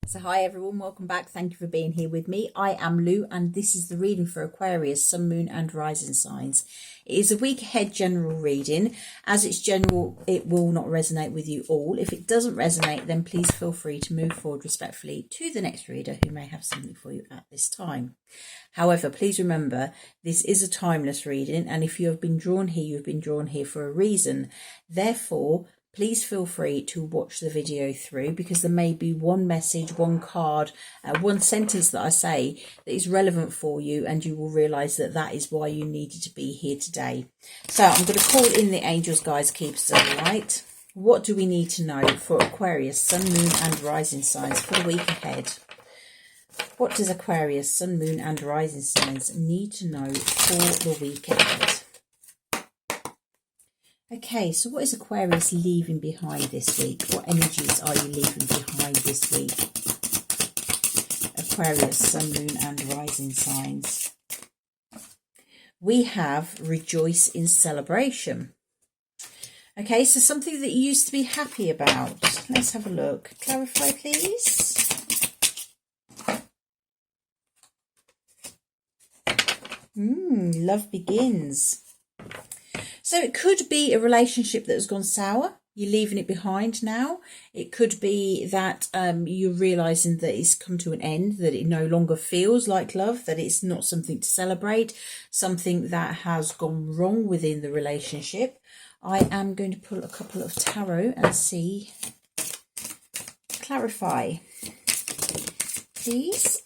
So hi everyone, welcome back. Thank you for being here with me. I am Lou and this is the reading for Aquarius, Sun, Moon and Rising signs. It is a week ahead general reading. As it's general, it will not resonate with you all. If it doesn't resonate, then please feel free to move forward respectfully to the next reader who may have something for you at this time. However, please remember, this is a timeless reading, and if you have been drawn here, you've been drawn here for a reason. Therefore, please feel free to watch the video through, because there may be one message, one card, one sentence that I say that is relevant for you, and you will realise that that is why you needed to be here today. So I'm going to call in the angels, guides, keepers of the light. What do we need to know for Aquarius, Sun, Moon and Rising signs for the week ahead? What does Aquarius, Sun, Moon and Rising signs need to know for the week ahead? Okay, so what is Aquarius leaving behind this week? What energies are you leaving behind this week? Aquarius, Sun, Moon and Rising signs. We have rejoice in celebration. Okay, so something that you used to be happy about. Let's have a look. Clarify, please. Love begins. So it could be a relationship that has gone sour. You're leaving it behind now. It could be that you're realising that it's come to an end, that it no longer feels like love, that it's not something to celebrate, something that has gone wrong within the relationship. I am going to pull a couple of tarot and see. Clarify, please.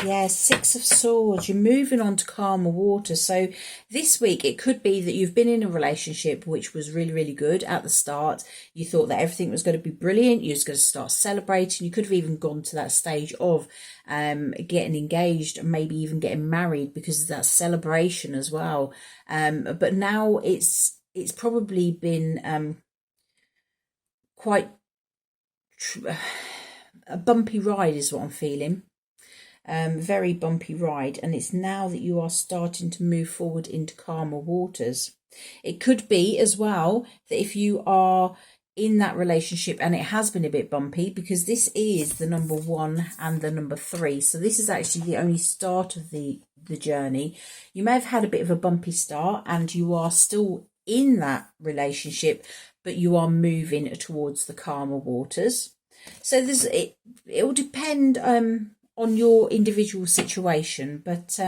Yeah, Six of Swords. You're moving on to calmer water. So this week, it could be that you've been in a relationship which was really, really good at the start. You thought that everything was going to be brilliant. You was going to start celebrating. You could have even gone to that stage of getting engaged and maybe even getting married because of that celebration as well. But now it's probably been quite a bumpy ride is what I'm feeling. Very bumpy ride, and it's now that you are starting to move forward into calmer waters. It could be as well that if you are in that relationship and it has been a bit bumpy, because this is the number 1 and the number 3, so this is actually the only start of the journey. You may have had a bit of a bumpy start and you are still in that relationship, but you are moving towards the calmer waters. So it will depend on your individual situation, but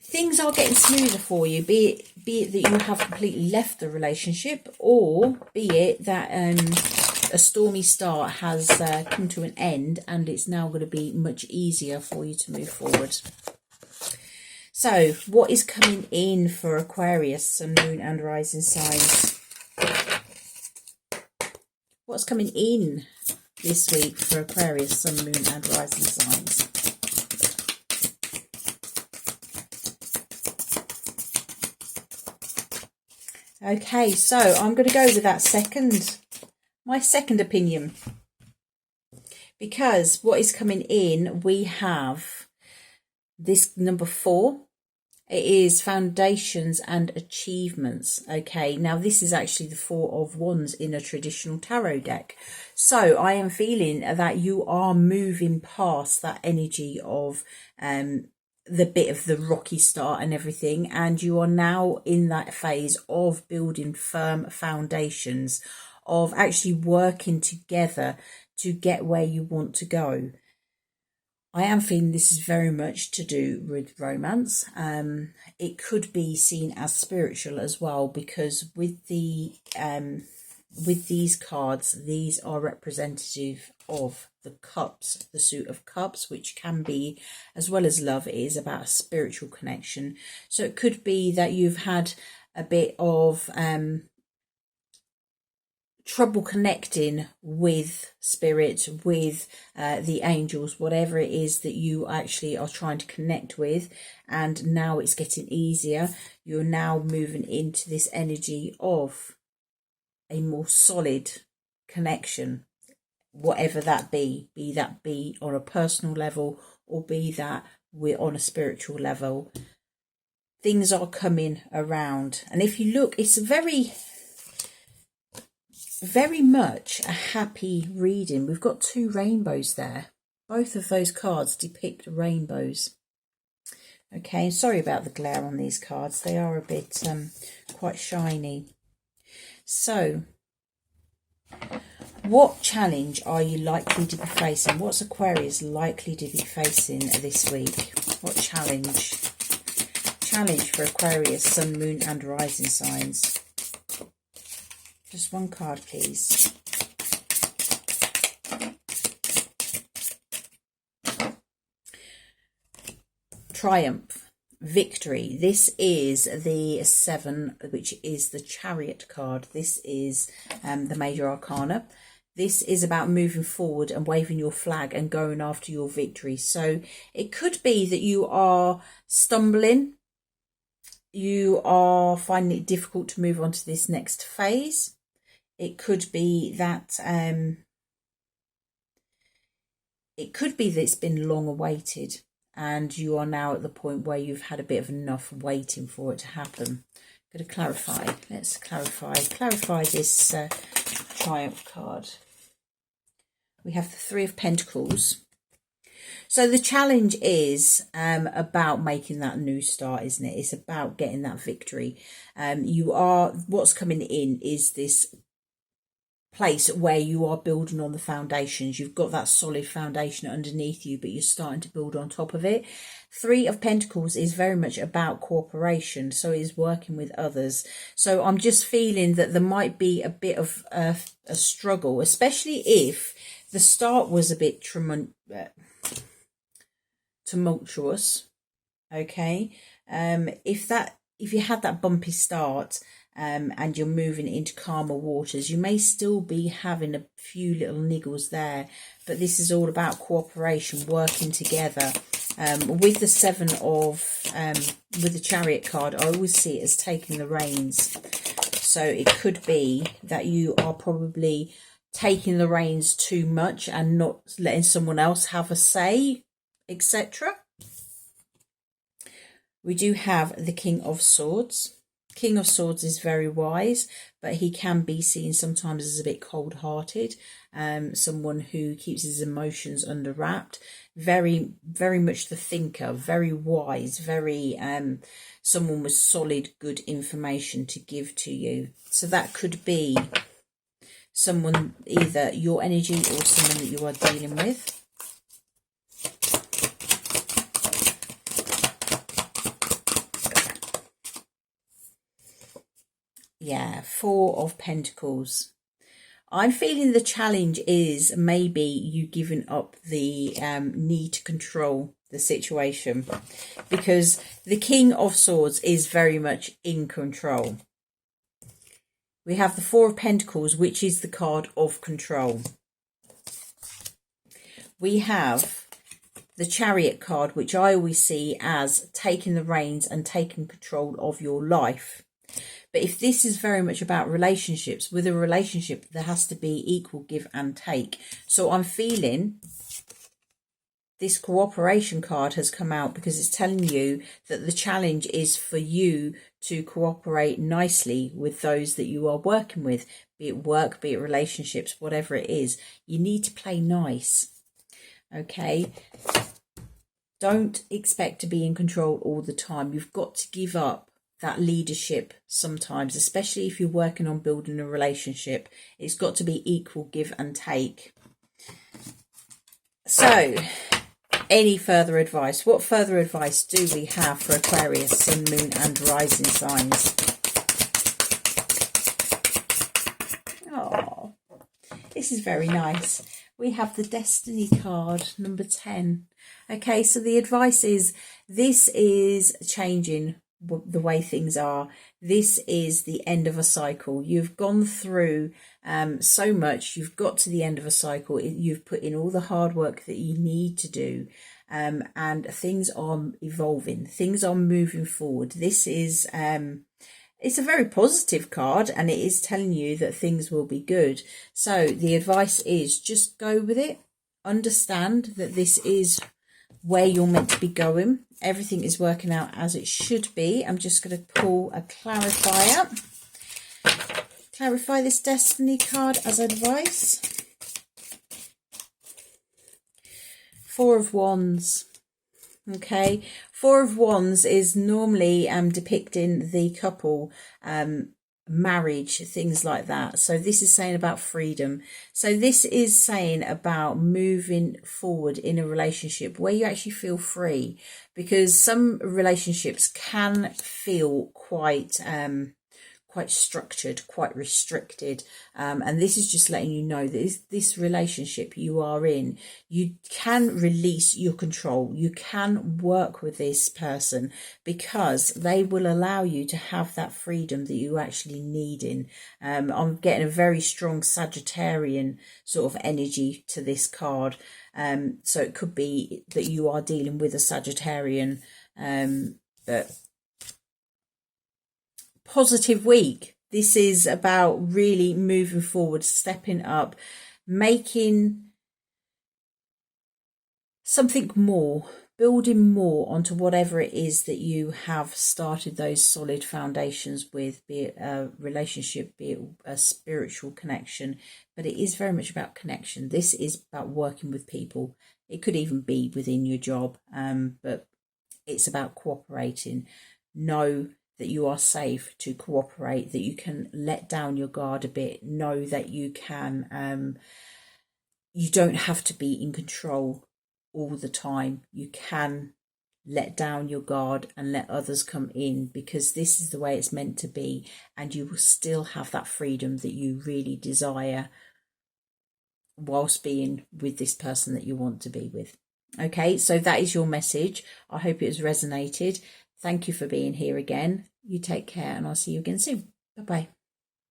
things are getting smoother for you, be it that you have completely left the relationship, or be it that a stormy start has come to an end and it's now going to be much easier for you to move forward. So what is coming in for Aquarius, Sun, Moon and Rising signs? What's coming in this week for Aquarius, Sun, Moon and Rising signs? Okay, so I'm going to go with that my second opinion. Because what is coming in, we have this number 4. It is foundations and achievements. Okay, now this is actually the 4 of Wands in a traditional tarot deck. So I am feeling that you are moving past that energy of the bit of the rocky start and everything, and you are now in that phase of building firm foundations, of actually working together to get where you want to go. I am feeling this is very much to do with romance. It could be seen as spiritual as well, because with these cards, these are representative of the cups, the suit of cups, which can be, as well as love, it is about a spiritual connection. So it could be that you've had a bit of trouble connecting with spirit, with the angels, whatever it is that you actually are trying to connect with, and now it's getting easier. You're now moving into this energy of a more solid connection, whatever that be that be on a personal level or be that we're on a spiritual level. Things are coming around, and if you look, it's a very very much a happy reading. We've got 2 rainbows there. Both of those cards depict rainbows. Okay, sorry about the glare on these cards. They are a bit quite shiny. So, what challenge are you likely to be facing? What's Aquarius likely to be facing this week? What challenge? Challenge for Aquarius, Sun, Moon and Rising signs. Just one card, please. Triumph, victory. This is the 7, which is the Chariot card. This is the Major Arcana. This is about moving forward and waving your flag and going after your victory. So it could be that you are stumbling. You are finding it difficult to move on to this next phase. It could be that it's been long awaited and you are now at the point where you've had a bit of enough waiting for it to happen. I'm going to clarify. Let's clarify this Triumph card. We have the 3 of Pentacles. So the challenge is about making that new start, isn't it? It's about getting that victory. What's coming in is this place where you are building on the foundations. You've got that solid foundation underneath you, but you're starting to build on top of it. 3 of Pentacles is very much about cooperation, so it is working with others. So I'm just feeling that there might be a bit of a struggle, especially if the start was a bit tumultuous. Okay, if you had that bumpy start and you're moving into calmer waters, you may still be having a few little niggles there, but this is all about cooperation, working together. With the 7 of with the Chariot card, I always see it as taking the reins. So it could be that you are probably taking the reins too much and not letting someone else have a say, etc. We do have the King of Swords. King of Swords is very wise, but he can be seen sometimes as a bit cold-hearted, someone who keeps his emotions under wrapped, very much the thinker, very wise, very someone with solid, good information to give to you. So that could be someone, either your energy or someone that you are dealing with. Yeah, 4 of Pentacles. I'm feeling the challenge is maybe you giving up the need to control the situation, because the King of Swords is very much in control. We have the 4 of Pentacles, which is the card of control. We have the Chariot card, which I always see as taking the reins and taking control of your life. But if this is very much about relationships, with a relationship, there has to be equal give and take. So I'm feeling this cooperation card has come out because it's telling you that the challenge is for you to cooperate nicely with those that you are working with, be it work, be it relationships, whatever it is. You need to play nice. Okay? Don't expect to be in control all the time. You've got to give up that leadership sometimes, especially if you're working on building a relationship. It's got to be equal give and take. So, any further advice? What further advice do we have for Aquarius, Sun, Moon and Rising signs? Oh, this is very nice. We have the Destiny card, number 10. Okay, so the advice is, this is changing the way things are. This is the end of a cycle. You've gone through so much. You've got to the end of a cycle. You've put in all the hard work that you need to do, and things are evolving. Things are moving forward. This is it's a very positive card, and it is telling you that things will be good. So the advice is just go with it. Understand that this is where you're meant to be going. Everything is working out as it should be. I'm just going to pull a clarifier. clarify this destiny card as advice. Four of Wands. Okay, Four of Wands is normally depicting the couple, marriage, things like that. So this is saying about freedom. So this is saying about moving forward in a relationship where you actually feel free, because some relationships can feel quite structured, quite restricted, and this is just letting you know that this relationship you are in, you can release your control, you can work with this person, because they will allow you to have that freedom that you actually need in. I'm getting a very strong Sagittarian sort of energy to this card, so it could be that you are dealing with a Sagittarian, but positive week. This is about really moving forward, stepping up, making something more, building more onto whatever it is that you have started those solid foundations with, be it a relationship, be it a spiritual connection. But it is very much about connection. This is about working with people. It could even be within your job, but it's about cooperating. Know that you are safe to cooperate, that you can let down your guard a bit, know that you can, you don't have to be in control all the time. You can let down your guard and let others come in, because this is the way it's meant to be, and you will still have that freedom that you really desire whilst being with this person that you want to be with. Okay, so that is your message. I hope it has resonated. Thank you for being here again. You take care, and I'll see you again soon. Bye-bye.